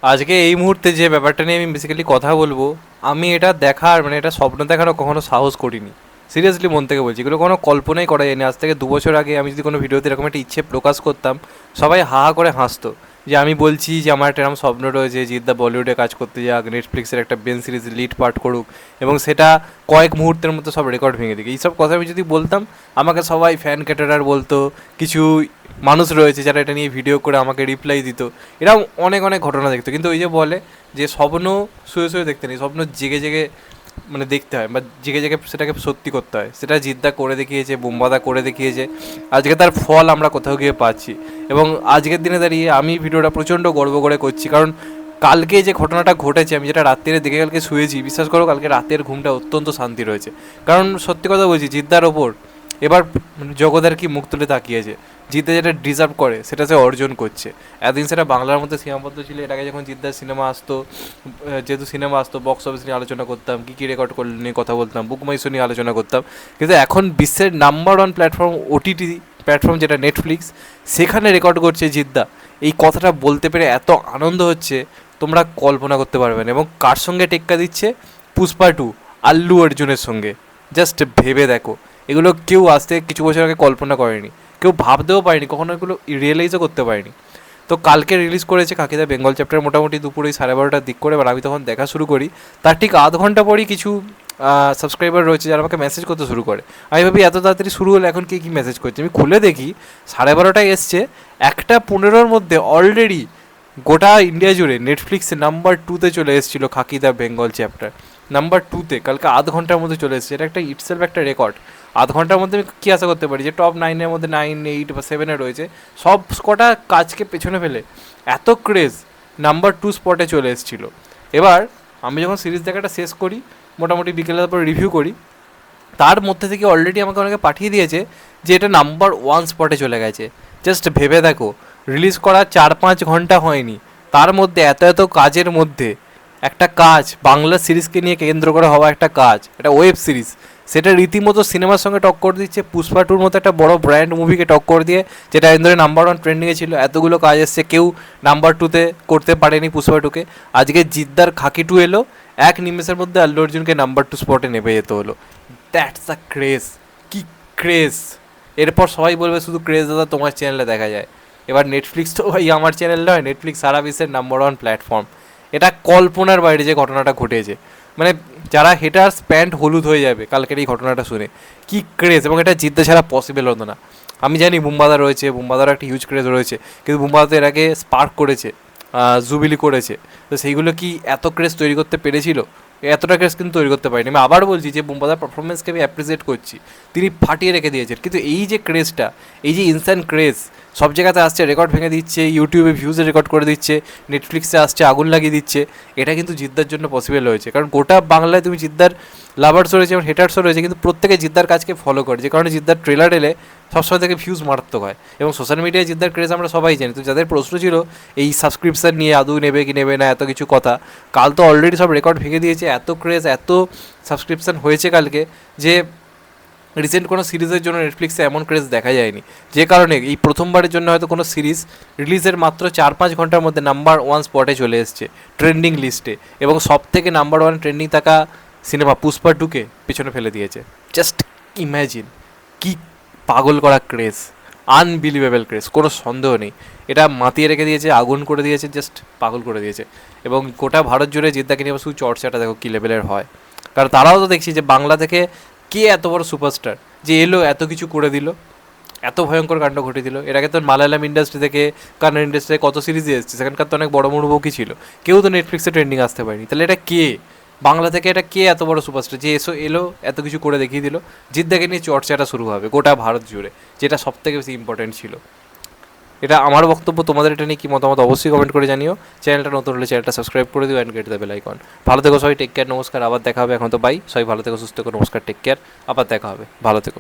আজকে এই মুহূর্তে যে ব্যাপারটা নিয়ে আমি বেসিক্যালি কথা বলবো, আমি এটা দেখার মানে এটা স্বপ্ন দেখারও কখনো সাহস করিনি। সিরিয়াসলি মন থেকে বলছি, এগুলো কোনো কল্পনাই করা যায়নি। আজ থেকে 2 বছর আগে আমি যদি কোনো ভিডিওতে এরকম একটা ইচ্ছে প্রকাশ করতাম, সবাই হা হা করে হাসতো যে আমি বলছি যে আমার একটা এরকম স্বপ্ন রয়েছে জিদ্দা বলিউডে কাজ করতে যাক, নেটফ্লিক্সের একটা বেন সিরিজ লিড পার্ট করুক এবং সেটা কয়েক মুহূর্তের মধ্যে সব রেকর্ড ভেঙে দিক। এইসব কথা আমি যদি বলতাম, আমাকে সবাই ফ্যান ক্যাটারার বলতো, কিছু মানুষ রয়েছে যারা এটা নিয়ে ভিডিও করে আমাকে রিপ্লাই দিত। এরকম অনেক অনেক ঘটনা দেখতো। কিন্তু ওই যে বলে যে স্বপ্ন শুয়ে শুয়ে দেখতে নেই, স্বপ্ন জেগে জেগে মানে দেখতে হয় বা জেগে জেগে সেটাকে সত্যি করতে হয়। সেটা জিদ্দা করে দেখিয়েছে, বুম্বাদা করে দেখিয়েছে। আজকে তার ফল আমরা কোথাও গিয়ে পাচ্ছি। এবং আজকের দিনে দাঁড়িয়ে আমি ভিডিওটা প্রচণ্ড গর্ব করে করছি, কারণ কালকে যে ঘটনাটা ঘটেছে, আমি যেটা রাত্রিরে দেখে কালকে শুয়েছি, বিশ্বাস করো কালকে রাতের ঘুমটা অত্যন্ত শান্তি রয়েছে। কারণ সত্যি কথা বলছি, জিদ্দার ওপর এবার জগতের কি মুখ তুলে তাকিয়েছে। জিদ্দা যেটা ডিজার্ভ করে সেটা সে অর্জন করছে। এতদিন সেটা বাংলার মধ্যে সীমাবদ্ধ ছিল। এর আগে যখন জিদ্দার সিনেমা আসতো, যেহেতু সিনেমা আসতো, বক্স অফিস নিয়ে আলোচনা করতাম, কী কী রেকর্ড করলে নিয়ে কথা বলতাম, বুক মাই শো নিয়ে আলোচনা করতাম। কিন্তু এখন বিশ্বের number one platform OTT platform যেটা নেটফ্লিক্স, সেখানে রেকর্ড করছে জিদ্দা। এই কথাটা বলতে পেরে এত আনন্দ হচ্ছে তোমরা কল্পনা করতে পারবে না। এবং কার সঙ্গে টেক্কা দিচ্ছে? পুষ্পা 2 আল্লু অর্জুনের সঙ্গে। জাস্ট ভেবে দেখো, এগুলো কেউ আজ থেকে কিছু বছর আগে কল্পনা করেনি, কেউ ভাবতেও পারেনি, কখনো এগুলো রিয়েলাইজও করতে পারেনি। তো কালকে রিলিজ করেছে খাকিদা বেঙ্গল চ্যাপ্টার, মোটামুটি দুপুরে 12:30টার দিক করে। এবার আমি তখন দেখা শুরু করি, তার ঠিক আধ ঘন্টা পরই কিছু সাবস্ক্রাইবার রয়েছে যারা আমাকে মেসেজ করতে শুরু করে। আমি ভাবি এত তাড়াতাড়ি শুরু হলে এখন কে কী মেসেজ করছে। আমি খুলে দেখি 12:30টায় এসছে, 1:15-র মধ্যে অলরেডি গোটা ইন্ডিয়া জুড়ে নেটফ্লিক্সে নাম্বার 2-তে চলে এসেছিলো খাকি দ্য বেঙ্গল চ্যাপ্টার। নাম্বার 2-তে কালকে আধ ঘন্টার মধ্যে চলে এসেছে। এটা একটা ইটসেলফ একটা রেকর্ড। আধ ঘন্টার মধ্যে আমি কী আশা করতে পারি যে টপ 9-এর মধ্যে 9, 8 বা 7-এ রয়েছে, সব কটা কাজকে পেছনে ফেলে এত ক্রেজ নাম্বার 2 স্পটে চলে এসেছিলো। এবার আমি যখন সিরিজ দেখাটা শেষ করি, মোটামুটি বিকেলের তারপর রিভিউ করি, তার মধ্যে থেকে অলরেডি আমাকে অনেকে পাঠিয়ে দিয়েছে যে এটা নাম্বার 1 স্পটে চলে গেছে। জাস্ট ভেবে দেখো, রিলিজ করা 4-5 ঘন্টা হয়নি, তার মধ্যে এত এত কাজের মধ্যে একটা কাজ, বাংলা সিরিজকে নিয়ে কেন্দ্র করে হওয়া একটা কাজ, একটা ওয়েব সিরিজ, সেটা রীতিমতো সিনেমার সঙ্গে টক্কর দিচ্ছে। পুষ্পা 2-র মতো একটা বড় ব্র্যান্ড মুভিকে টক্কর দিয়ে, যেটা ধরে নাম্বার 1 ট্রেন্ডিংয়ে ছিল, এতগুলো কাজ এসছে, কেউ নাম্বার 2-তে করতে পারেনি পুষ্পা 2কে। আজকে জিদ্দার খাকি 2 এলো, এক নিমেষের মধ্যে আল্লু অর্জুনকে নাম্বার 2 স্পটে নেমে যেতে হলো। That's a craze. কি ক্রেজ! এরপর সবাই বলবে শুধু ক্রেজ দাদা তোমার চ্যানেলে দেখা যায়। এবার নেটফ্লিক্স তো ভাই আমার চ্যানেল নয়, নেটফ্লিক্স সারা বিশ্বের নাম্বার 1 প্ল্যাটফর্ম। এটা কল্পনার বাইরে যে ঘটনাটা ঘটেছে, মানে যারা হেটার্স প্যান্ট হলুদ হয়ে যাবে কালকের এই ঘটনাটা শুনে। কি ক্রেজ! এবং এটা জিততে ছাড়া পসিবল হতো না। আমি জানি বুম্বাদা রয়েছে, বুম্বাদারও একটা হিউজ ক্রেজ রয়েছে, কিন্তু বুম্বাদা এর আগে স্পার্ক করেছে, জুবিলি করেছে, তো সেইগুলো কি এত ক্রেজ তৈরি করতে পেরেছিল? এতটা ক্রেজ কিন্তু তৈরি করতে পারিনি। আমি আবার বলছি যে বুম্বাদার পারফরমেন্সকে আমি অ্যাপ্রিসিয়েট করছি, তিনি ফাটিয়ে রেখে দিয়েছেন। কিন্তু এই যে ক্রেজটা, এই যে ইনস্ট্যান্ট ক্রেজ, সব জায়গাতে আসছে, রেকর্ড ভেঙে দিচ্ছে, ইউটিউবে ভিউজে রেকর্ড করে দিচ্ছে, নেটফ্লিক্সে আসছে, আগুন লাগিয়ে দিচ্ছে, এটা কিন্তু জিদ্দার জন্য পসিবল হয়েছে। কারণ গোটা বাংলায় তুমি জিদ্দার লাভার্সও রয়েছে এবং হেটার্সও রয়েছে, কিন্তু প্রত্যেকে জিদ্দার কাজকে ফলো করে, যে কারণে জিদ্দার ট্রেলার এলে সবসময় থেকে ভিউজ মারাত্মক হয়। এবং সোশ্যাল মিডিয়ায় জিদ্দার ক্রেজ আমরা সবাই জানি। তো যাদের প্রশ্ন ছিল এই সাবস্ক্রিপশান নিয়ে আদৌ নেবে কি নেবে না, এত কিছু কথা, কাল তো অলরেডি সব রেকর্ড ভেঙে দিয়েছে। এত ক্রেজ, এত সাবস্ক্রিপশান হয়েছে কালকে, যে রিসেন্ট কোনো সিরিজের জন্য নেটফ্লিক্সে এমন ক্রেজ দেখা যায়নি। যে কারণে এই প্রথমবারের জন্য হয়তো কোনো সিরিজ রিলিজের মাত্র 4-5 ঘন্টার মধ্যে নাম্বার 1 স্পটে চলে এসছে ট্রেন্ডিং লিস্টে, এবং সব থেকে নাম্বার 1 ট্রেন্ডিং থাকা সিনেমা পুষ্পা 2কে পিছনে ফেলে দিয়েছে। জাস্ট ইম্যাজিন, কি পাগল করা ক্রেজ, আনবিলিভেবল ক্রেজ, কোনো সন্দেহ নেই। এটা মাতিয়ে রেখে দিয়েছে, আগুন করে দিয়েছে, জাস্ট পাগল করে দিয়েছে। এবং গোটা ভারত জুড়ে জিদ্দাকে নিয়ে শুধু চর্চাটা দেখো কী লেভেলের হয়। কারণ তারাও তো দেখছি যে বাংলা থেকে কে এত বড় সুপারস্টার যে এলো, এত কিছু করে দিল, এত ভয়ঙ্কর কাণ্ড ঘটে দিল। এর আগে তো মালায়ালাম ইন্ডাস্ট্রি থেকে, কান্নাড় ইন্ডাস্ট্রি থেকে কত সিরিজে এসেছে, সেখানকার তো অনেক বড় মুভি ছিল, কেউ তো নেটফ্লিক্সে ট্রেন্ডিং আসতে পারেনি। তাহলে এটা কে? বাংলা থেকে এটা কে এত বড় সুপারস্টার যে এলো, এত কিছু করে দেখিয়ে দিল? জিদ্দাকে নিয়ে চর্চাটা শুরু হবে গোটা ভারত জুড়ে, যেটা সব থেকে বেশি ইম্পর্টেন্ট ছিল। এটা আমার বক্তব্য। তোমাদের এটা নিয়ে কী মতামত অবশ্যই কমেন্ট করে জানিও। চ্যানেলটা নতুন হলে চ্যানেলটা সাবস্ক্রাইব করে দিও and get the bell icon. ভালো থেকো সবাই, টেক কেয়ার, নমস্কার, আবার দেখা হবে। এখন তো বাই, সবাই ভালো থেকো, সুস্থ থেকো, নমস্কার, টেক কেয়ার, আবার দেখা হবে, ভালো থেকো।